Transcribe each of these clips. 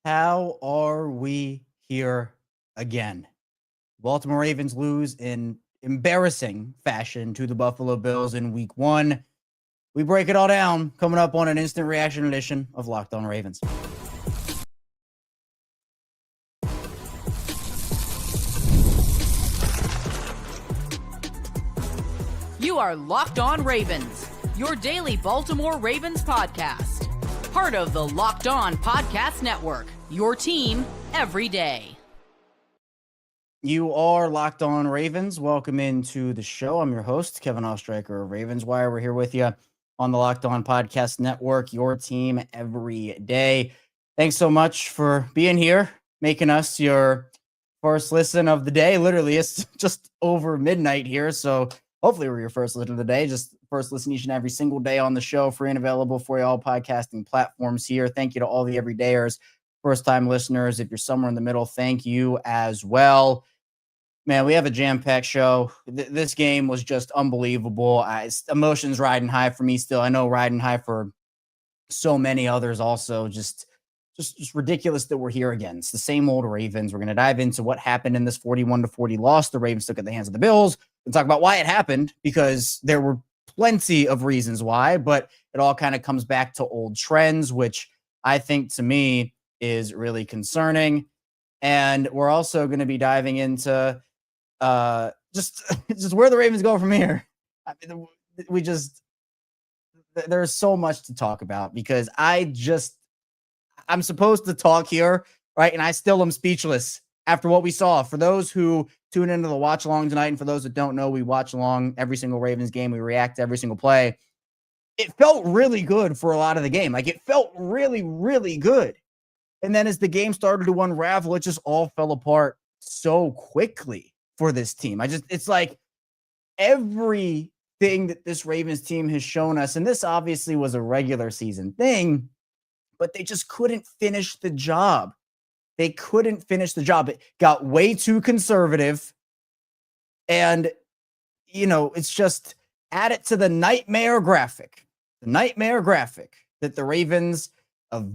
How are we here again? Baltimore Ravens lose in embarrassing fashion to the Buffalo Bills in week one. We break it all down coming up on an instant reaction edition of Locked On Ravens. You are Locked On Ravens, your daily Baltimore Ravens podcast. Part of the Locked On Podcast Network, your team every day. You are Locked On Ravens. Welcome into the show. I'm your host, Kevin Oestreicher of Ravens Wire. We're here with you on the Locked On Podcast Network, your team every day. Thanks so much for being here, making us your first listen of the day. Literally, it's just over midnight here, so hopefully we're your first listen of the day. Just first listen each and every single day on the show, free and available for all podcasting platforms here. Thank you to all the everydayers, first-time listeners. If you're somewhere in the middle, thank you as well. Man, we have a jam-packed show. This game was just unbelievable. Emotions riding high for me still. I know riding high for so many others also. Just ridiculous that we're here again. It's the same old Ravens. We're going to dive into what happened in this 41-40 loss the Ravens took at the hands of the Bills and talk about why it happened, because there were plenty of reasons why, but it all kind of comes back to old trends, which I think to me is really concerning. And we're also going to be diving into just where the Ravens go from here. I mean, there's so much to talk about because I'm supposed to talk here, right? And I still am speechless after what we saw. For those who tune into the watch along tonight, and for those that don't know, we watch along every single Ravens game. We react to every single play. It felt really good for a lot of the game. Like, it felt really, really good. And then as the game started to unravel, it just all fell apart so quickly for this team. It's like everything that this Ravens team has shown us, and this obviously was a regular season thing, but they just couldn't finish the job. They couldn't finish the job. It got way too conservative. And, it's just add it to the nightmare graphic that the Ravens of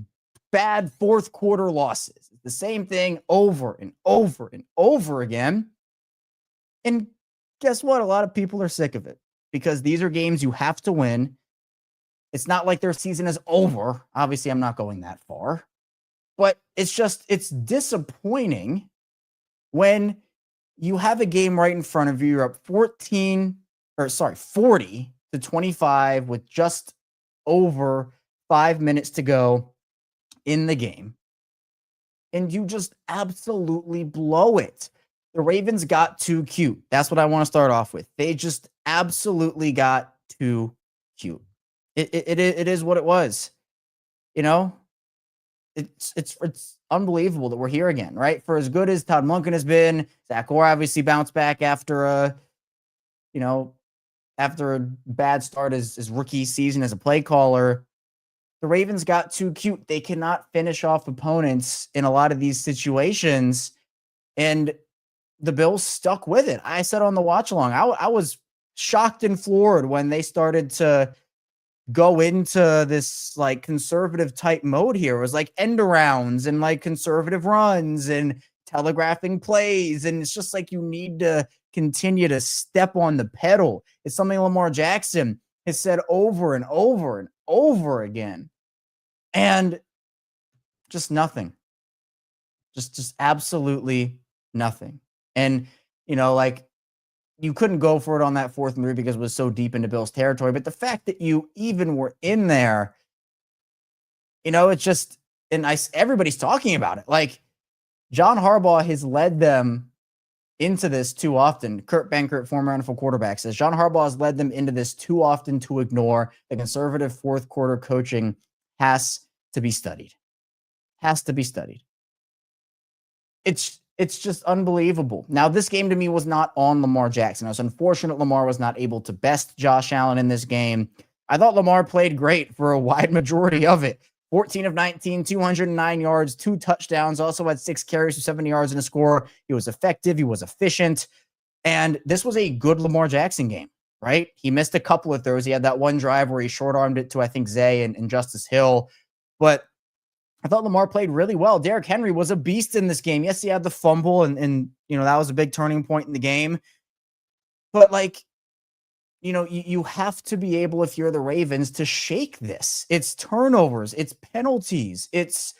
bad fourth quarter losses. The same thing over and over and over again. And guess what? A lot of people are sick of it because these are games you have to win. It's not like their season is over. Obviously, I'm not going that far. But it's disappointing when you have a game right in front of you. You're up 40-25 with just over 5 minutes to go in the game. And you just absolutely blow it. The Ravens got too cute. That's what I want to start off with. They just absolutely got too cute. It is what it was. It's unbelievable that we're here again, right? For as good as Todd Monken has been, Zach Orr obviously bounced back after a bad start as rookie season as a play caller. The Ravens got too cute. They cannot finish off opponents in a lot of these situations, and the Bills stuck with it. I said on the watch along, I was shocked and floored when they started to go into this like conservative type mode here. It was like end arounds and like conservative runs and telegraphing plays. And it's just like, you need to continue to step on the pedal. It's something Lamar Jackson has said over and over and over again. And just nothing. Just absolutely nothing. And, you couldn't go for it on that fourth move because it was so deep into Bills territory. But the fact that you even were in there, it's just, and everybody's talking about it. Like, John Harbaugh has led them into this too often. Kurt Benkert, former NFL quarterback, says John Harbaugh has led them into this too often to ignore. The conservative fourth quarter coaching has to be studied. Has to be studied. It's just unbelievable. Now, this game to me was not on Lamar Jackson. It was unfortunate Lamar was not able to best Josh Allen in this game. I thought Lamar played great for a wide majority of it. 14 of 19, 209 yards, 2 touchdowns, also had 6 carries for 70 yards and a score. He was effective. He was efficient. And this was a good Lamar Jackson game, right? He missed a couple of throws. He had that one drive where he short-armed it to, I think, Zay and Justice Hill. But I thought Lamar played really well. Derrick Henry was a beast in this game. Yes, he had the fumble and that was a big turning point in the game. But you have to be able, if you're the Ravens, to shake this. It's turnovers, it's penalties, it's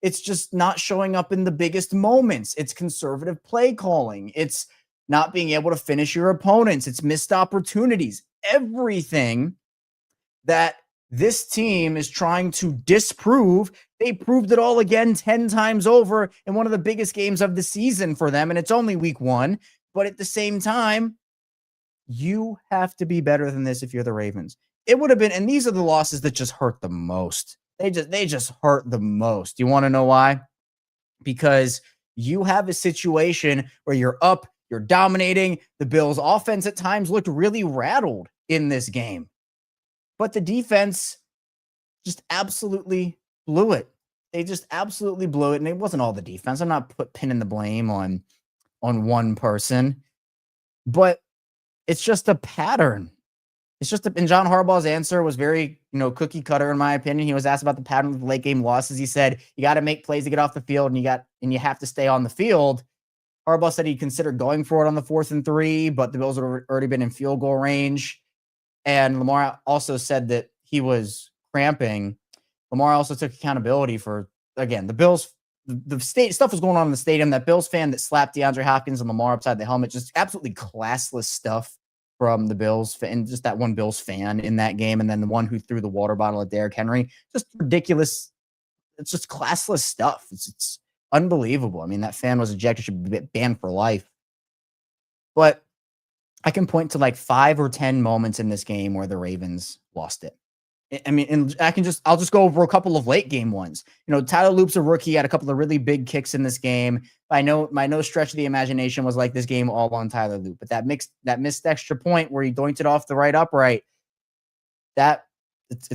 just not showing up in the biggest moments. It's conservative play calling. It's not being able to finish your opponents. It's missed opportunities. Everything that this team is trying to disprove, they proved it all again 10 times over in one of the biggest games of the season for them. And it's only week 1. But at the same time, you have to be better than this if you're the Ravens. It would have been, and these are the losses that just hurt the most. They just hurt the most. You want to know why? Because you have a situation where you're up, you're dominating. The Bills' offense at times looked really rattled in this game. But the defense just absolutely blew it. They just absolutely blew it. And it wasn't all the defense. I'm not pinning the blame on one person. But it's just a pattern. And John Harbaugh's answer was very, cookie cutter in my opinion. He was asked about the pattern of the late game losses. He said, you got to make plays to get off the field and you have to stay on the field. Harbaugh said he'd consider going for it on the 4th and 3, but the Bills had already been in field goal range. And Lamar also said that he was cramping. Lamar also took accountability for, again, the Bills. The state stuff was going on in the stadium. That Bills fan that slapped DeAndre Hopkins and Lamar upside the helmet, just absolutely classless stuff from the Bills and just that one Bills fan in that game. And then the one who threw the water bottle at Derrick Henry, just ridiculous. It's just classless stuff. It's unbelievable. I mean, that fan was ejected, should be banned for life. But I can point to like 5 or 10 moments in this game where the Ravens lost it. I mean, and I'll just go over a couple of late game ones. Tyler Loop's a rookie, had a couple of really big kicks in this game. I know my no stretch of the imagination was like this game all on Tyler Loop, but that missed extra point where he doinked it off the right upright, it's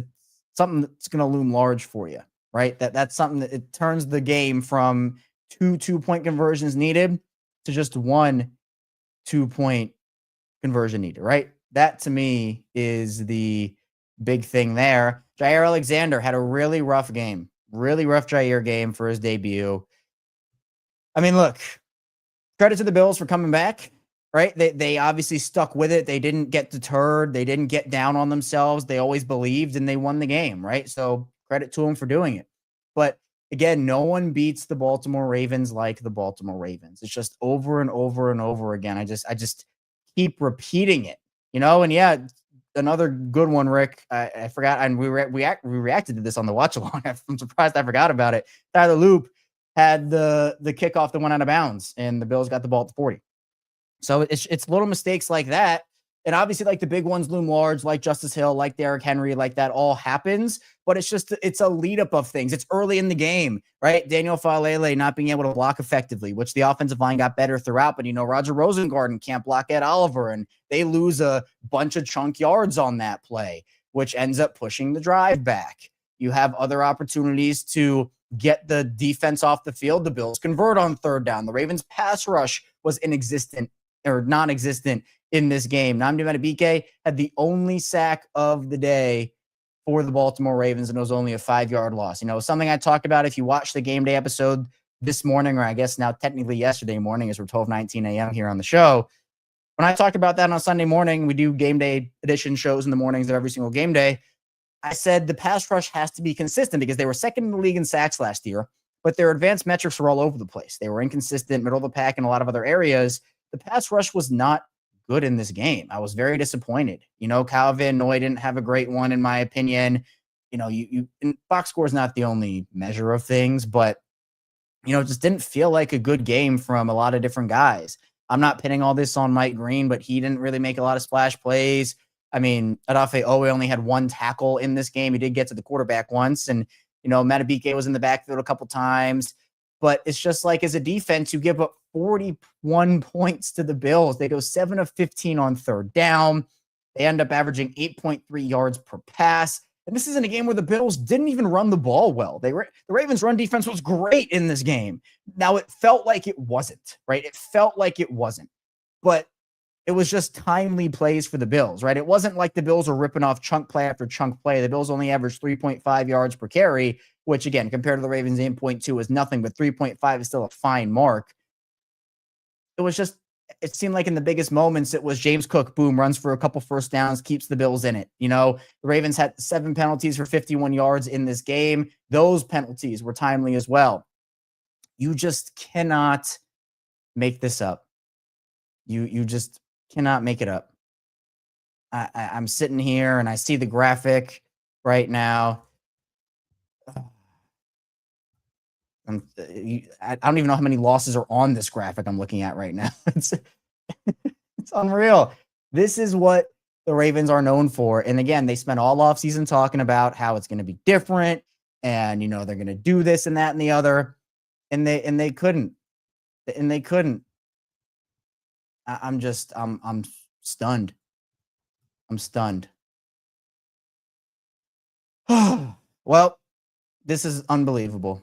something that's going to loom large for you, right? That's something that it turns the game from 2 2-point conversions needed to just 1 2-point conversion needed, right? That to me is the big thing there. Jaire Alexander had a really rough game. Really rough Jaire game for his debut. I mean, look, credit to the Bills for coming back, right? They obviously stuck with it. They didn't get deterred. They didn't get down on themselves. They always believed and they won the game, right? So credit to them for doing it. But again, no one beats the Baltimore Ravens like the Baltimore Ravens. It's just over and over and over again. I just keep repeating it, and yeah, another good one, Rick. I forgot, and we reacted to this on the watch along. I'm surprised I forgot about it. Tyler Loop had the kickoff that went out of bounds, and the Bills got the ball at the 40. So it's little mistakes like that, and obviously like the big ones loom large, like Justice Hill, like Derrick Henry, like that all happens. But it's a lead up of things. It's early in the game, right? Daniel Falele not being able to block effectively, which the offensive line got better throughout. But Roger Rosengarten can't block Ed Oliver, and they lose a bunch of chunk yards on that play, which ends up pushing the drive back. You have other opportunities to get the defense off the field. The Bills convert on 3rd down. The Ravens pass rush was non-existent in this game. Nnamdi Madubuike had the only sack of the day for the Baltimore Ravens, and it was only a 5-yard loss. Something I talked about if you watch the game day episode this morning, or I guess now technically yesterday morning, as we're 12:19 a.m. here on the show. When I talked about that on Sunday morning, we do game day edition shows in the mornings of every single game day. I said the pass rush has to be consistent because they were second in the league in sacks last year, but their advanced metrics were all over the place. They were inconsistent, middle of the pack in a lot of other areas. The pass rush was not good in this game. I was very disappointed. Kyle Van Noy didn't have a great one, in my opinion. Box score is not the only measure of things, but it just didn't feel like a good game from a lot of different guys. I'm not pinning all this on Mike Green, but he didn't really make a lot of splash plays. I mean, Adafe Owe only had 1 tackle in this game. He did get to the quarterback once, and Madubuike was in the backfield a couple times. But it's just like, as a defense, you give up 41 points to the Bills. They go 7 of 15 on 3rd down. They end up averaging 8.3 yards per pass. And this isn't a game where the Bills didn't even run the ball well. The Ravens' run defense was great in this game. Now, it felt like it wasn't, right? It felt like it wasn't. But it was just timely plays for the Bills, right? It wasn't like the Bills were ripping off chunk play after chunk play. The Bills only averaged 3.5 yards per carry, which again, compared to the Ravens 8.2 is nothing, but 3.5 is still a fine mark. It seemed like in the biggest moments, it was James Cook, boom, runs for a couple first downs, keeps the Bills in it. The Ravens had 7 penalties for 51 yards in this game. Those penalties were timely as well. You just cannot make this up. You just cannot make it up. I'm sitting here and I see the graphic right now. I don't even know how many losses are on this graphic I'm looking at right now. It's unreal. This is what the Ravens are known for. And again, they spent all offseason talking about how it's going to be different and, they're going to do this and that and the other. And they couldn't. And they couldn't. I'm stunned. I'm stunned. Well, this is unbelievable.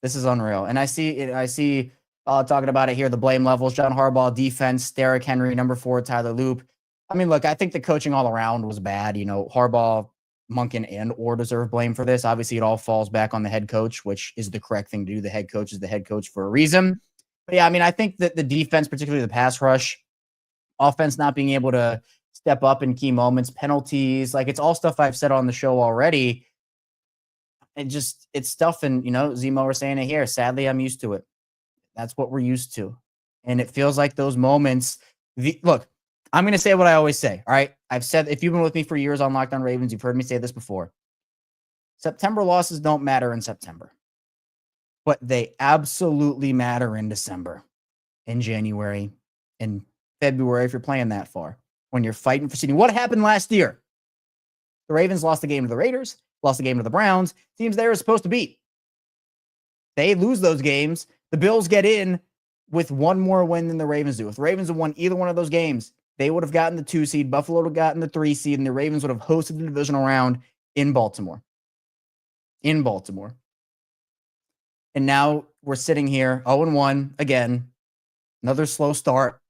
This is unreal. And I see talking about it here, the blame levels, John Harbaugh, defense, Derrick Henry, number 4, Tyler Loop. I mean, look, I think the coaching all around was bad. Harbaugh, Monken, and Orr deserve blame for this. Obviously, it all falls back on the head coach, which is the correct thing to do. The head coach is the head coach for a reason. But yeah, I mean, I think that the defense, particularly the pass rush, offense not being able to step up in key moments, penalties, like it's all stuff I've said on the show already. It's stuff. And, Zemo were saying it here. Sadly, I'm used to it. That's what we're used to. And it feels like those moments. Look, I'm going to say what I always say. All right. I've said, if you've been with me for years on Locked On Ravens, you've heard me say this before. September losses don't matter in September, but they absolutely matter in December, in January, in February, if you're playing that far, when you're fighting for seeding. What happened last year? The Ravens lost the game to the Raiders, lost the game to the Browns, teams they were supposed to beat. They lose those games. The Bills get in with one more win than the Ravens do. If the Ravens had won either one of those games, they would have gotten the 2 seed. Buffalo would have gotten the 3 seed, and the Ravens would have hosted the divisional round in Baltimore. And now we're sitting here 0-1 again. Another slow start.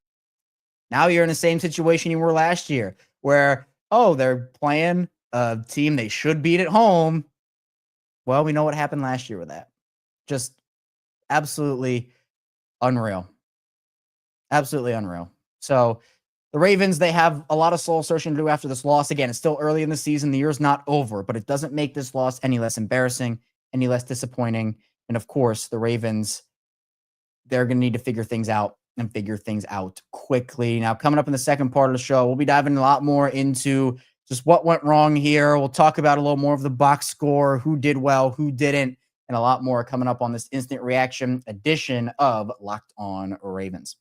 Now you're in the same situation you were last year where, they're playing a team they should beat at home. Well, we know what happened last year with that. Just absolutely unreal. Absolutely unreal. So the Ravens, they have a lot of soul searching to do after this loss. Again, it's still early in the season. The year's not over, but it doesn't make this loss any less embarrassing, any less disappointing. And of course, the Ravens, they're going to need to figure things out and figure things out quickly. Now, coming up in the second part of the show, we'll be diving a lot more into just what went wrong here. We'll talk about a little more of the box score, who did well, who didn't, and a lot more coming up on this instant reaction edition of Locked On Ravens.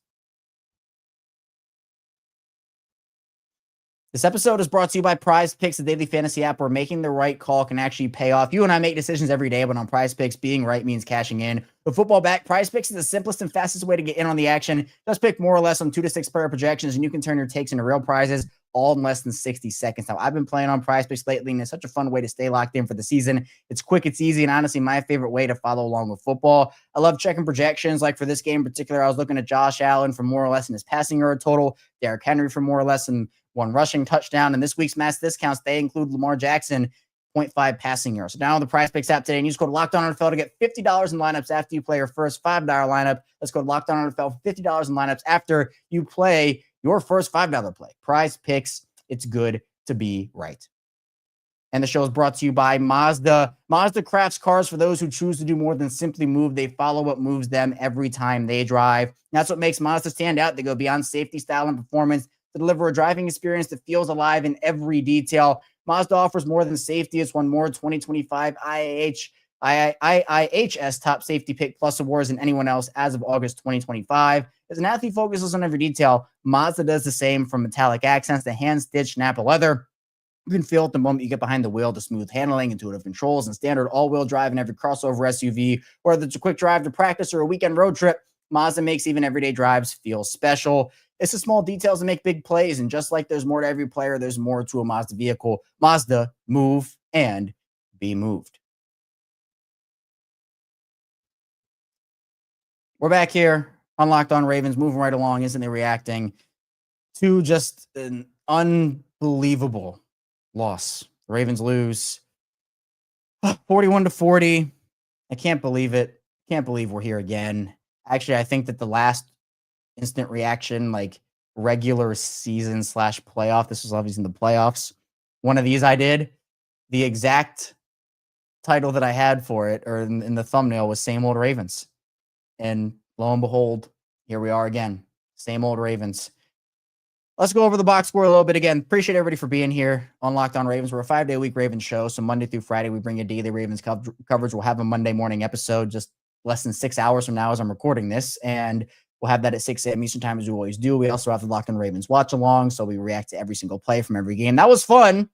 This episode is brought to you by PrizePicks, the daily fantasy app where making the right call can actually pay off. You and I make decisions every day, but on PrizePicks, being right means cashing in. With football back, PrizePicks is the simplest and fastest way to get in on the action. Just pick more or less on 2 to 6 player projections, and you can turn your takes into real prizes all in less than 60 seconds. Now, I've been playing on PrizePicks lately, and it's such a fun way to stay locked in for the season. It's quick, it's easy, and honestly, my favorite way to follow along with football. I love checking projections. Like for this game in particular, I was looking at Josh Allen for more or less in his passing yard total, Derrick Henry for more or less in 1 rushing touchdown. And this week's mass discounts, they include Lamar Jackson, 0.5 passing yards. So download the PrizePicks app today and use code LOCKEDONNFL to get $50 in lineups after you play your first $5 lineup. Let's go to LOCKEDONNFL for $50 in lineups after you play your first $5 play. PrizePicks, it's good to be right. And the show is brought to you by Mazda. Mazda crafts cars for those who choose to do more than simply move. They follow what moves them every time they drive. And that's what makes Mazda stand out. They go beyond safety, style, and performance to deliver a driving experience that feels alive in every detail. Mazda offers more than safety. It's won more 2025 IIHS Top Safety Pick Plus awards than anyone else as of August 2025. As an athlete focuses on every detail, Mazda does the same, from metallic accents to hand-stitched Napa leather. You can feel it the moment you get behind the wheel, to smooth handling, intuitive controls, and standard all-wheel drive in every crossover SUV. Whether it's a quick drive to practice or a weekend road trip, Mazda makes even everyday drives feel special. It's the small details that make big plays, and just like there's more to every player, there's more to a Mazda vehicle. Mazda, move and be moved. We're back here on Locked On Ravens, moving right along, instantly reacting to just an unbelievable loss. The Ravens lose 41-40 I can't believe it. Can't believe we're here again. Actually, I think that the last instant reaction, like regular season / playoff, this was obviously in the playoffs. One of these I did. The exact title that I had for it, or in the thumbnail, was Same Old Ravens. And lo and behold, here we are again. Same old Ravens. Let's go over the box score a little bit again. Appreciate everybody for being here on Locked On Ravens. We're a 5-day-a-week Ravens show, so Monday through Friday, we bring you daily Ravens coverage. We'll have a Monday morning episode just less than 6 hours from now as I'm recording this, and we'll have that at 6 a.m. Eastern time as we always do. We also have the Locked On Ravens watch-along, so we react to every single play from every game. That was fun.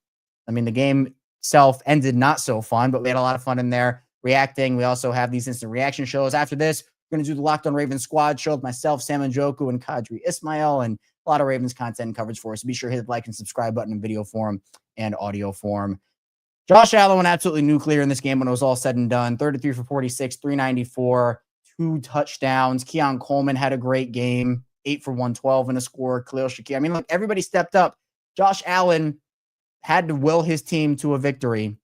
I mean, the game itself ended not so fun, but we had a lot of fun in there reacting. We also have these instant reaction shows. After this, we're going to do the Locked On Ravens squad show with myself, Sam Njoku, and Kadri Ismail, and a lot of Ravens content and coverage for us. So be sure to hit the like and subscribe button in video form and audio form. Josh Allen went absolutely nuclear in this game when it was all said and done. 33 for 46, 394, 2 touchdowns. Keon Coleman had a great game, 8 for 112 in a score. Khalil Shakir. I mean, look, everybody stepped up. Josh Allen had to will his team to a victory,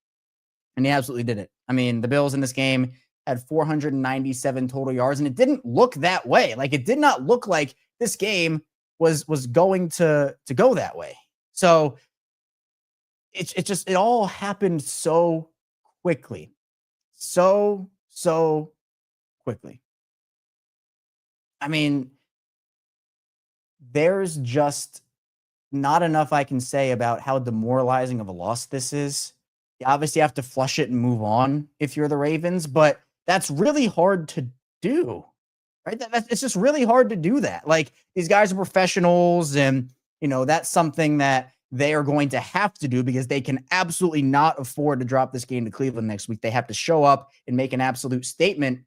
and he absolutely did it. I mean, the Bills in this game had 497 total yards, and it didn't look that way. Like, it did not look like this game was going to go that way. So it all happened so quickly. So quickly. I mean, there's just not enough I can say about how demoralizing of a loss this is. You obviously have to flush it and move on if you're the Ravens, but that's really hard to do. Right? It's just really hard to do that. Like, these guys are professionals, and, you know, that's something that they are going to have to do because they can absolutely not afford to drop this game to Cleveland next week. They have to show up and make an absolute statement.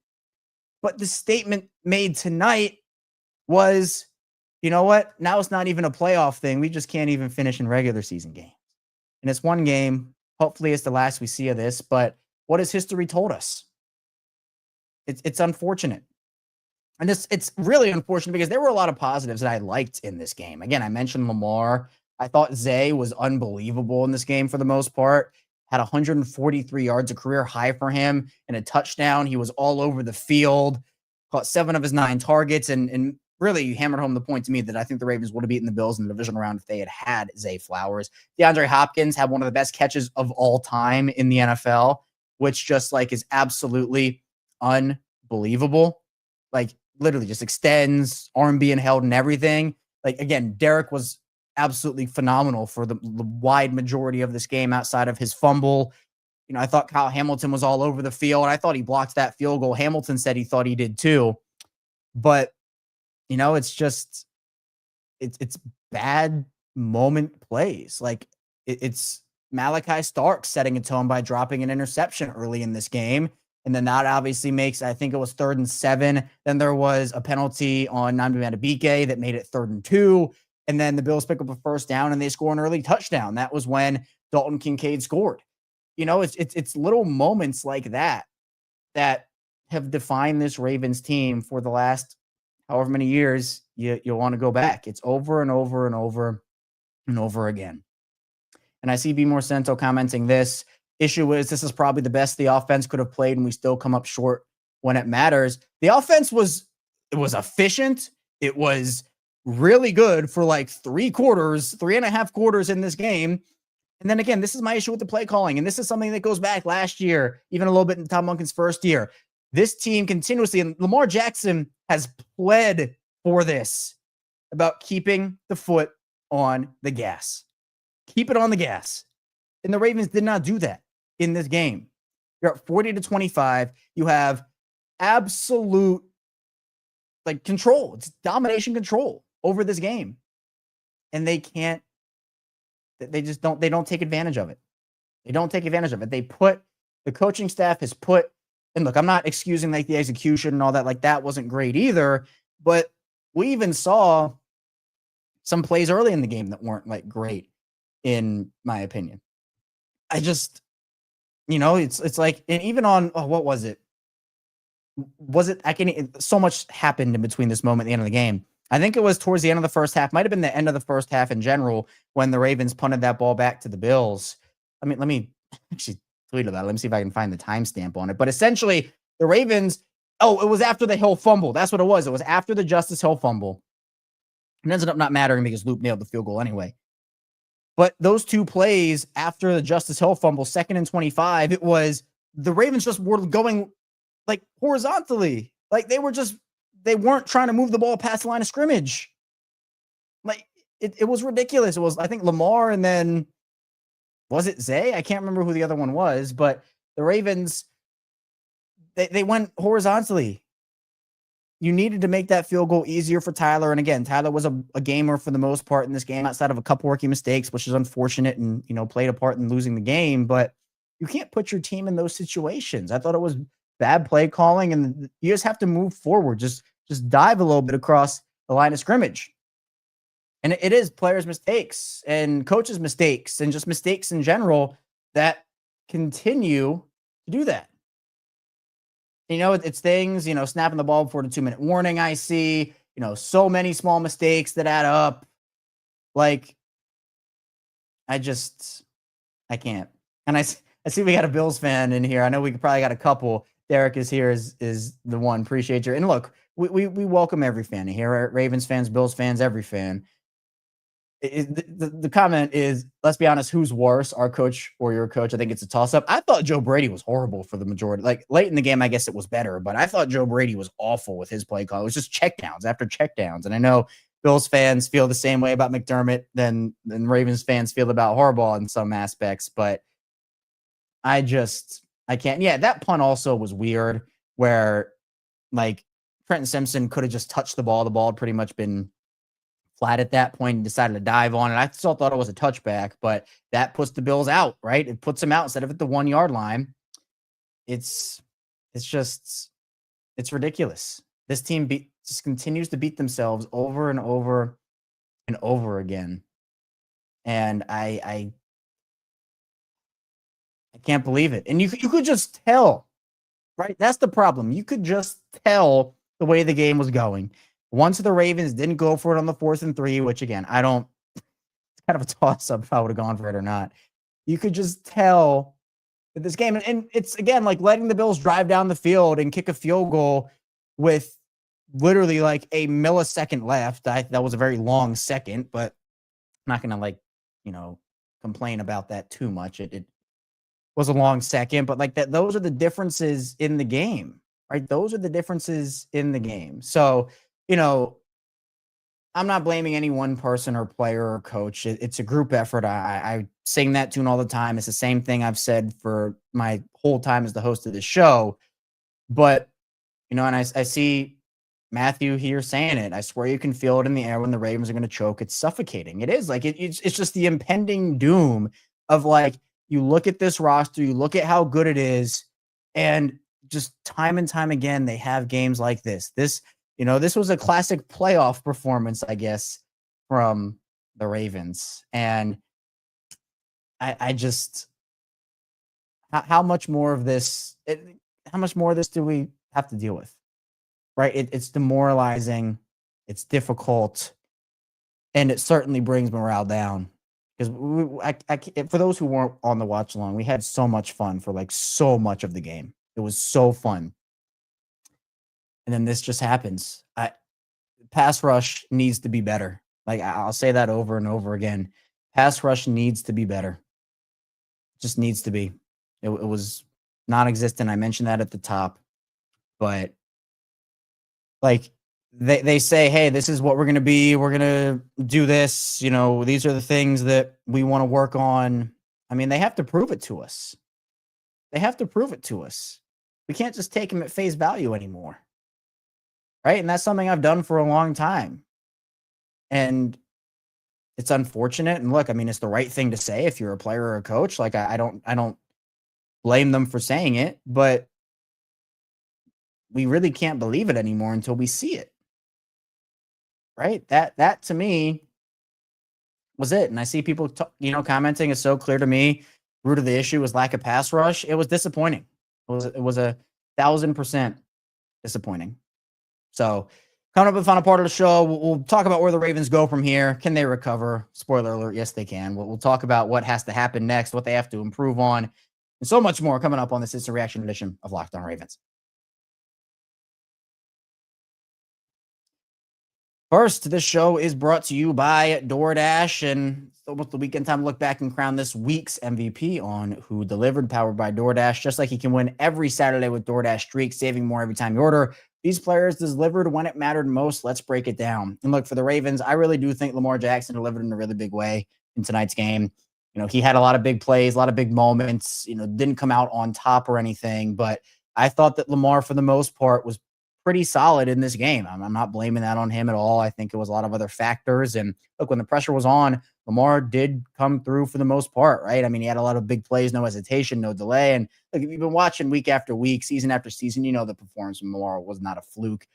But the statement made tonight was, you know what? Now it's not even a playoff thing. We just can't even finish in regular season games. And it's one game. Hopefully it's the last we see of this. But what has history told us? It's unfortunate. And it's really unfortunate because there were a lot of positives that I liked in this game. Again, I mentioned Lamar. I thought Zay was unbelievable in this game for the most part. Had 143 yards, a career high for him, and a touchdown. He was all over the field, caught 7 of his 9 targets, and really hammered home the point to me that I think the Ravens would have beaten the Bills in the divisional round if they had Zay Flowers. DeAndre Hopkins had one of the best catches of all time in the NFL, which just like is absolutely unbelievable. Like, literally just extends, arm being held and everything. Like, again, Derrick was absolutely phenomenal for the wide majority of this game outside of his fumble. You know, I thought Kyle Hamilton was all over the field. I thought he blocked that field goal. Hamilton said he thought he did too. But, you know, it's just, it's bad moment plays. Like, it's Malaki Starks setting a tone by dropping an interception early in this game. And then that obviously makes, I think it was 3rd and 7. Then there was a penalty on Nnamdi Madubuike that made it 3rd and 2. And then the Bills pick up a first down and they score an early touchdown. That was when Dalton Kincaid scored. You know, it's little moments like that that have defined this Ravens team for the last however many years you'll want to go back. It's over and over and over and over again. And I see B. Morcento commenting this. Issue is this is probably the best the offense could have played, and we still come up short when it matters. The offense was efficient. It was really good for like 3.5 quarters in this game. And then again, this is my issue with the play calling. And this is something that goes back last year, even a little bit in Tom Monken's first year. This team continuously, and Lamar Jackson has pled for this, about keeping the foot on the gas. Keep it on the gas. And the Ravens did not do that in this game. You're at 40-25. You have absolute like control. It's domination control over this game. And they don't take advantage of it. They don't take advantage of it. The coaching staff has put, and look, I'm not excusing like the execution and all that. Like, that wasn't great either. But we even saw some plays early in the game that weren't like great, in my opinion. I just, you know, it's like, and even on, what was it? So much happened in between this moment and the end of the game. I think it was towards the end of the first half, might have been the end of the first half in general, when the Ravens punted that ball back to the Bills. I mean, let me actually tweet about it. Let me see if I can find the timestamp on it. But essentially, the Ravens, it was after the Hill fumble. That's what it was. It was after the Justice Hill fumble. It ended up not mattering because Luke nailed the field goal anyway. But those two plays after the Justice Hill fumble, 2nd and 25, it was the Ravens just were going like horizontally. Like they weren't trying to move the ball past the line of scrimmage. Like it was ridiculous. It was, I think, Lamar and then was it Zay? I can't remember who the other one was, but the Ravens, they went horizontally. You needed to make that field goal easier for Tyler. And again, Tyler was a gamer for the most part in this game, outside of a couple rookie mistakes, which is unfortunate and, played a part in losing the game. But you can't put your team in those situations. I thought it was bad play calling, and you just have to move forward. Just dive a little bit across the line of scrimmage. And it is players' mistakes and coaches' mistakes and just mistakes in general that continue to do that. It's things, snapping the ball before the 2-minute warning. I see, so many small mistakes that add up. Like, I can't. And I see we got a Bills fan in here. I know we probably got a couple. Derrick is here, is the one. Appreciate you. And look, we welcome every fan in here. Ravens fans, Bills fans, every fan. The comment is, let's be honest, who's worse, our coach or your coach? I think it's a toss-up. I thought Joe Brady was horrible for the majority. Like, late in the game, I guess it was better, but I thought Joe Brady was awful with his play call. It was just checkdowns after checkdowns. And I know Bills fans feel the same way about McDermott than Ravens fans feel about Harbaugh in some aspects, but I can't. Yeah, that punt also was weird where, like, Trenton Simpson could have just touched the ball. The ball had pretty much been flat at that point and decided to dive on it. I still thought it was a touchback, but that puts the Bills out, right? It puts them out instead of at the 1 yard line. It's ridiculous. This team just continues to beat themselves over and over and over again. And I can't believe it. And you could just tell, right? That's the problem. You could just tell the way the game was going. Once the Ravens didn't go for it on the 4th and 3, which again, it's kind of a toss-up if I would have gone for it or not. You could just tell that this game, and it's again like letting the Bills drive down the field and kick a field goal with literally like a millisecond left. That was a very long second, but I'm not gonna complain about that too much. It was a long second, but like that, those are the differences in the game, right? Those are the differences in the game. So, I'm not blaming any one person or player or coach. It's a group effort. I sing that tune all the time. It's the same thing I've said for my whole time as the host of this show. But, and I see Matthew here saying it. I swear you can feel it in the air when the Ravens are going to choke. It's suffocating. It is like, it's just the impending doom of, like, you look at this roster, you look at how good it is, and just time and time again, they have games like this. This was a classic playoff performance, I guess, from the Ravens. And I just, how much more of this do we have to deal with? Right? It's demoralizing. It's difficult. And it certainly brings morale down. Because for those who weren't on the watch along, we had so much fun for like so much of the game. It was so fun. And then this just happens. Pass rush needs to be better. Like, I'll say that over and over again. Pass rush needs to be better. Just needs to be. It was non-existent. I mentioned that at the top. But, like, they say, hey, this is what we're going to be. We're going to do this. These are the things that we want to work on. I mean, they have to prove it to us. They have to prove it to us. We can't just take them at face value anymore. Right? And that's something I've done for a long time. And it's unfortunate. And look, I mean, it's the right thing to say if you're a player or a coach. Like, I don't blame them for saying it, but we really can't believe it anymore until we see it. Right? That to me was it. And I see people, commenting. It's so clear to me. Root of the issue was lack of pass rush. It was disappointing. It was 1,000% disappointing. So, coming up with the final part of the show, we'll talk about where the Ravens go from here. Can they recover? Spoiler alert, yes, they can. We'll talk about what has to happen next, what they have to improve on, and so much more coming up on this Instant Reaction edition of Locked On Ravens. First, this show is brought to you by DoorDash, and it's almost the weekend time to look back and crown this week's MVP on Who Delivered, powered by DoorDash. Just like you can win every Saturday with DoorDash Streaks, saving more every time you order. These players delivered when it mattered most. Let's break it down. And look, for the Ravens, I really do think Lamar Jackson delivered in a really big way in tonight's game. He had a lot of big plays, a lot of big moments, didn't come out on top or anything, but I thought that Lamar, for the most part, was pretty solid in this game. I'm not blaming that on him at all. I think it was a lot of other factors. And look, when the pressure was on, Lamar did come through for the most part, right? I mean, he had a lot of big plays, no hesitation, no delay. And look, if you've been watching week after week, season after season, the performance from Lamar was not a fluke.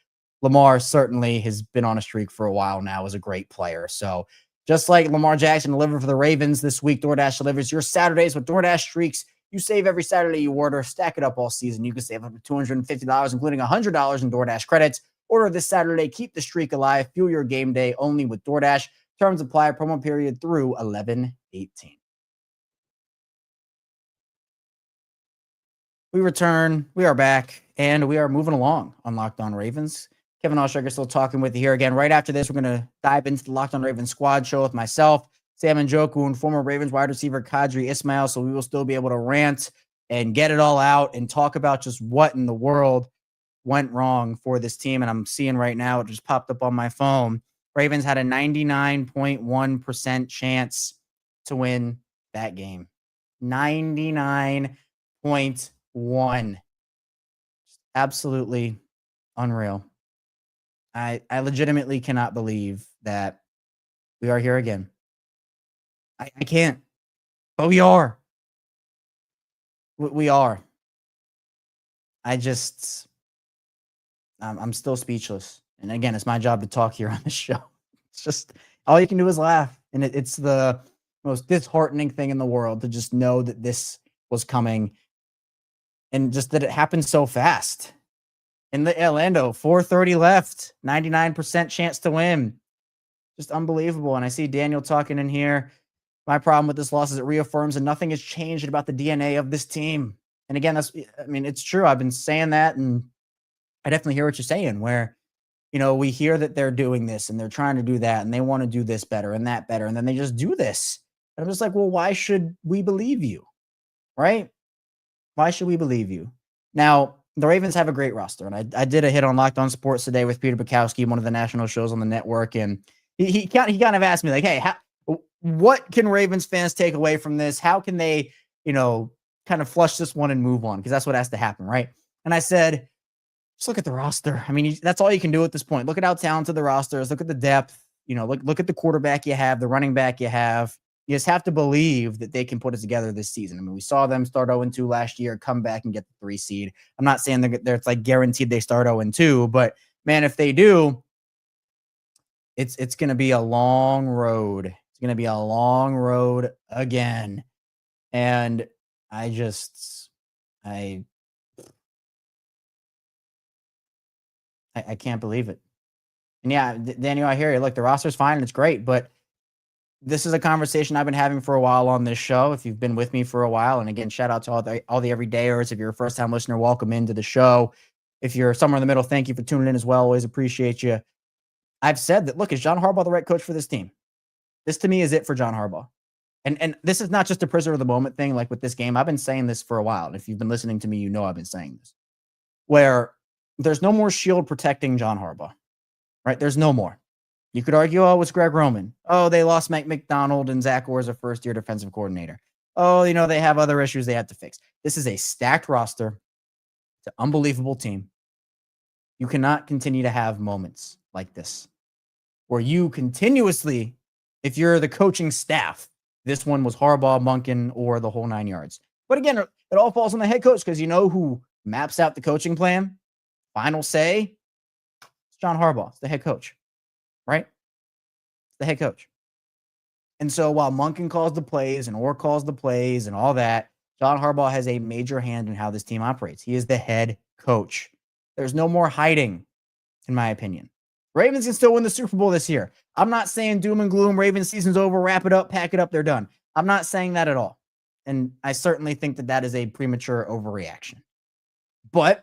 Lamar certainly has been on a streak for a while now as a great player. So just like Lamar Jackson delivered for the Ravens this week, DoorDash delivers your Saturdays with DoorDash Streaks. You save every Saturday you order, stack it up all season. You can save up to $250, including $100 in DoorDash credits. Order this Saturday. Keep the streak alive. Fuel your game day only with DoorDash. Terms apply. Promo period through 11/18. We return. We are back, and we are moving along on Locked On Ravens. Kevin Oestreicher still talking with you here again. Right after this, we're going to dive into the Locked On Ravens squad show with myself, Sam Njoku, and former Ravens wide receiver Kadri Ismail. So we will still be able to rant and get it all out and talk about just what in the world went wrong for this team. And I'm seeing right now, it just popped up on my phone. Ravens had a 99.1% chance to win that game. 99.1. Absolutely unreal. I legitimately cannot believe that we are here again. I can't, but we are. We are. I'm still speechless. And again, it's my job to talk here on the show. It's just all you can do is laugh. And it's the most disheartening thing in the world to just know that this was coming and just that it happened so fast. In the Orlando, 4:30 left, 99% chance to win. Just unbelievable. And I see Daniel talking in here. My problem with this loss is it reaffirms that nothing has changed about the DNA of this team. And again, it's true. I've been saying that, and I definitely hear what you're saying, where, we hear that they're doing this and they're trying to do that and they want to do this better and that better. And then they just do this. And I'm just like, well, why should we believe you? Right? Why should we believe you? Now, the Ravens have a great roster. And I did a hit on Locked On Sports today with Peter Bukowski, one of the national shows on the network. And he kind of asked me, like, hey, what can Ravens fans take away from this? How can they, kind of flush this one and move on? Because that's what has to happen, right? And I said, just look at the roster. I mean, that's all you can do at this point. Look at how talented the roster is. Look at the depth. Look at the quarterback you have, the running back you have. You just have to believe that they can put it together this season. I mean, we saw them start 0-2 last year, come back and get the 3 seed. I'm not saying it's like guaranteed they start 0-2, but man, if they do, it's going to be a long road. It's going to be a long road again. And I can't believe it. And yeah, Daniel, I hear you. Look, the roster's fine and it's great, but this is a conversation I've been having for a while on this show. If you've been with me for a while, and again, shout out to all the everydayers. If you're a first-time listener, welcome into the show. If you're somewhere in the middle, thank you for tuning in as well. Always appreciate you. I've said that, look, is John Harbaugh the right coach for this team? This, to me, is it for John Harbaugh. And this is not just a prisoner of the moment thing like with this game. I've been saying this for a while. And if you've been listening to me, I've been saying this. Where there's no more shield protecting John Harbaugh, right? There's no more. You could argue, oh, it's Greg Roman. Oh, they lost Mike McDonald and Zach Orr as a first-year defensive coordinator. Oh, they have other issues they have to fix. This is a stacked roster. It's an unbelievable team. You cannot continue to have moments like this where you continuously, if you're the coaching staff, this one was Harbaugh, Monken, or the whole 9 yards. But again, it all falls on the head coach because who maps out the coaching plan? Final say, it's John Harbaugh. It's the head coach. Right? It's the head coach. And so while Monken calls the plays and Orr calls the plays and all that, John Harbaugh has a major hand in how this team operates. He is the head coach. There's no more hiding, in my opinion. Ravens can still win the Super Bowl this year. I'm not saying doom and gloom, Ravens season's over, wrap it up, pack it up, they're done. I'm not saying that at all. And I certainly think that is a premature overreaction. But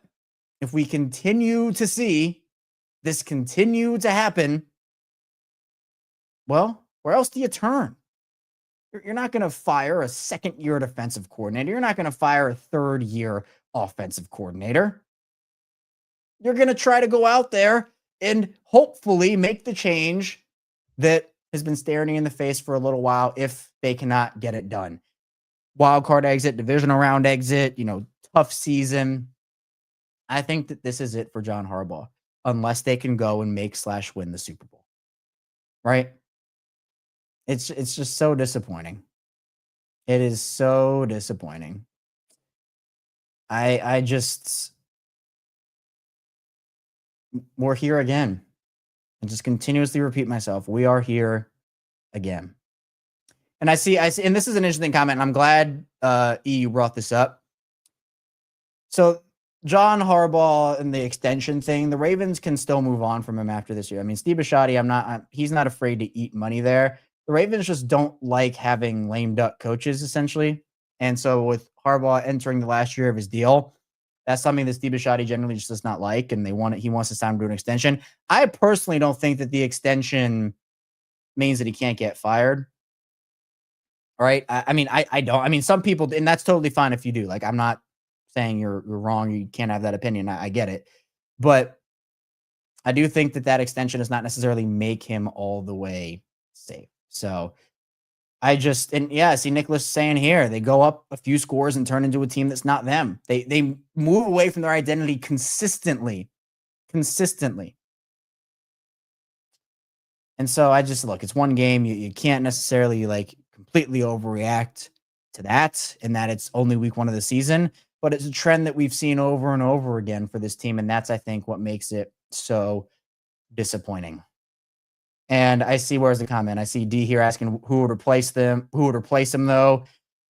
if we continue to see this continue to happen, well, where else do you turn? You're not going to fire a second-year defensive coordinator. You're not going to fire a third-year offensive coordinator. You're going to try to go out there and hopefully make the change that has been staring you in the face for a little while if they cannot get it done. Wild card exit, divisional round exit, tough season. I think that this is it for John Harbaugh, unless they can go and make/win the Super Bowl. Right? It's just so disappointing. It is so disappointing. I just, we're here again. And just continuously repeat myself. We are here again. And I see, and this is an interesting comment, and I'm glad you brought this up. So John Harbaugh and the extension thing, the Ravens can still move on from him after this year. I mean, Steve Bisciotti, he's not afraid to eat money there. The Ravens just don't like having lame duck coaches, essentially. And so with Harbaugh entering the last year of his deal, that's something that Steve Bisciotti generally just does not like, and he wants to sign him to an extension. I personally don't think that the extension means that he can't get fired. All right. I don't. I mean, some people, and that's totally fine if you do. Like, I'm not saying you're wrong. You can't have that opinion. I get it. But I do think that extension does not necessarily make him all the way safe. So I see Nicholas saying here, they go up a few scores and turn into a team that's not them. They move away from their identity consistently. And so it's one game. You can't necessarily completely overreact to that, and that it's only week 1 of the season, but it's a trend that we've seen over and over again for this team. And that's, I think, what makes it so disappointing. And I see, where's the comment? I see D here asking who would replace him though.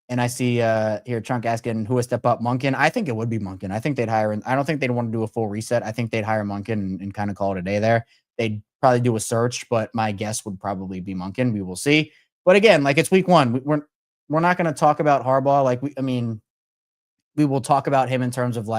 And I see here Chunk asking who would step up, Monken. I think it would be Monken. I think they'd hire, I don't think they'd want to do a full reset. I think they'd hire Monken and kind of call it a day there. They'd probably do a search, but my guess would probably be Monken. We will see. But again, it's week 1. We're not going to talk about Harbaugh. We will talk about him in terms of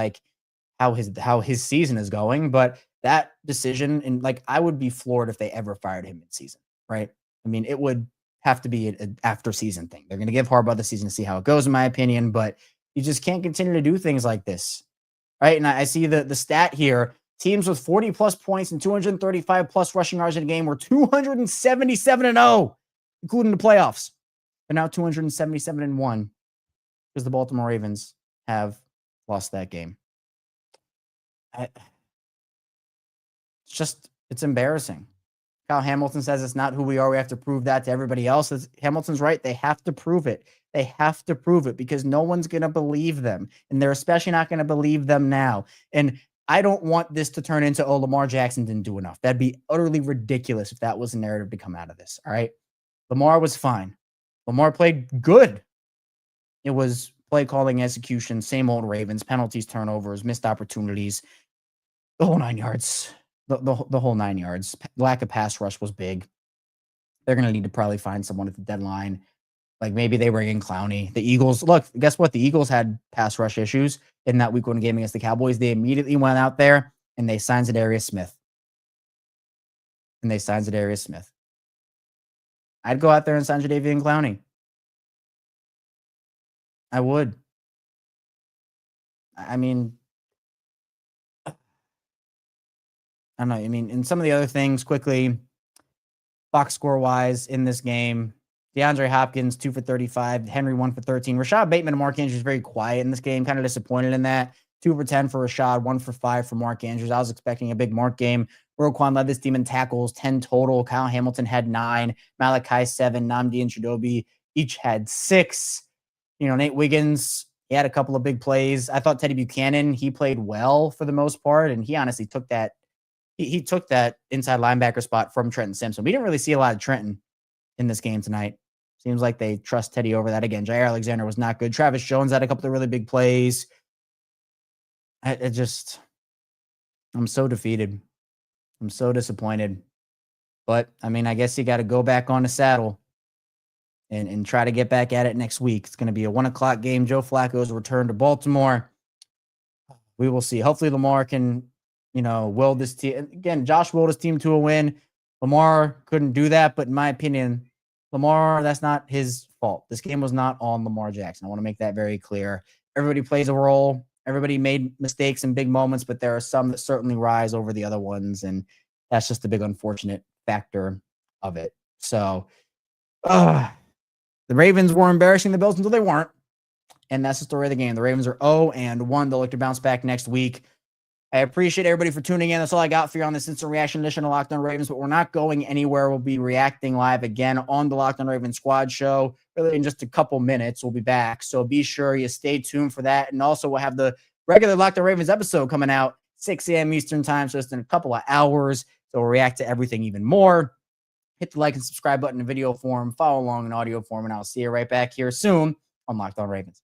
how his season is going, but that decision, and I would be floored if they ever fired him mid-season, right? I mean, it would have to be an after season thing. They're going to give Harbaugh the season to see how it goes, in my opinion, but you just can't continue to do things like this, right? And I see the stat here. Teams with 40 plus points and 235 plus rushing yards in a game were 277-0, including the playoffs. They're now 277-1 because the Baltimore Ravens have lost that game. It's embarrassing. Kyle Hamilton says it's not who we are. We have to prove that to everybody else. Hamilton's right. They have to prove it. They have to prove it because no one's going to believe them. And they're especially not going to believe them now. And I don't want this to turn into, Lamar Jackson didn't do enough. That'd be utterly ridiculous if that was a narrative to come out of this. All right. Lamar was fine. Lamar played good. It was play calling, execution, same old Ravens, penalties, turnovers, missed opportunities, the whole 9 yards. The whole 9 yards. Lack of pass rush was big. They're going to need to probably find someone at the deadline. Maybe they bring in Clowney. The Eagles, look, guess what? The Eagles had pass rush issues in that week 1 game against the Cowboys. They immediately went out there and they signed Zadarius Smith. I'd go out there and sign Jadeveon Clowney. I would. I mean, I don't know. And some of the other things quickly, box score wise in this game, DeAndre Hopkins, 2 for 35, Henry 1 for 13. Rashod Bateman and Mark Andrews very quiet in this game. Kind of disappointed in that. 2 for 10 for Rashod, 1 for 5 for Mark Andrews. I was expecting a big Mark game. Roquan led this team in tackles, 10 total. Kyle Hamilton had 9, Malaki 7, Nnamdi and Chidobe each had 6. Nate Wiggins, he had a couple of big plays. I thought Teddy Buchanan, he played well for the most part, and he honestly took that. He took that inside linebacker spot from Trenton Simpson. We didn't really see a lot of Trenton in this game tonight. Seems like they trust Teddy over that again. Jaire Alexander was not good. Travis Jones had a couple of really big plays. I'm so defeated. I'm so disappointed. But, I guess you got to go back on the saddle and try to get back at it next week. It's going to be a 1:00 game. Joe Flacco's return to Baltimore. We will see. Hopefully Lamar can, will this team. Again, Josh willed his team to a win. Lamar couldn't do that, but in my opinion, Lamar, that's not his fault. This game was not on Lamar Jackson. I want to make that very clear. Everybody plays a role. Everybody made mistakes in big moments, but there are some that certainly rise over the other ones, and that's just a big unfortunate factor of it. So the Ravens were embarrassing the Bills until they weren't, and that's the story of the game. The Ravens are 0-1. They'll look to bounce back next week. I appreciate everybody for tuning in. That's all I got for you on this instant reaction edition of Locked On Ravens, but we're not going anywhere. We'll be reacting live again on the Locked On Ravens Squad show. Really in just a couple minutes, we'll be back. So be sure you stay tuned for that. And also we'll have the regular Locked On Ravens episode coming out 6 a.m. Eastern time. So just in a couple of hours. So we'll react to everything even more. Hit the like and subscribe button in video form, follow along in audio form, and I'll see you right back here soon on Locked On Ravens.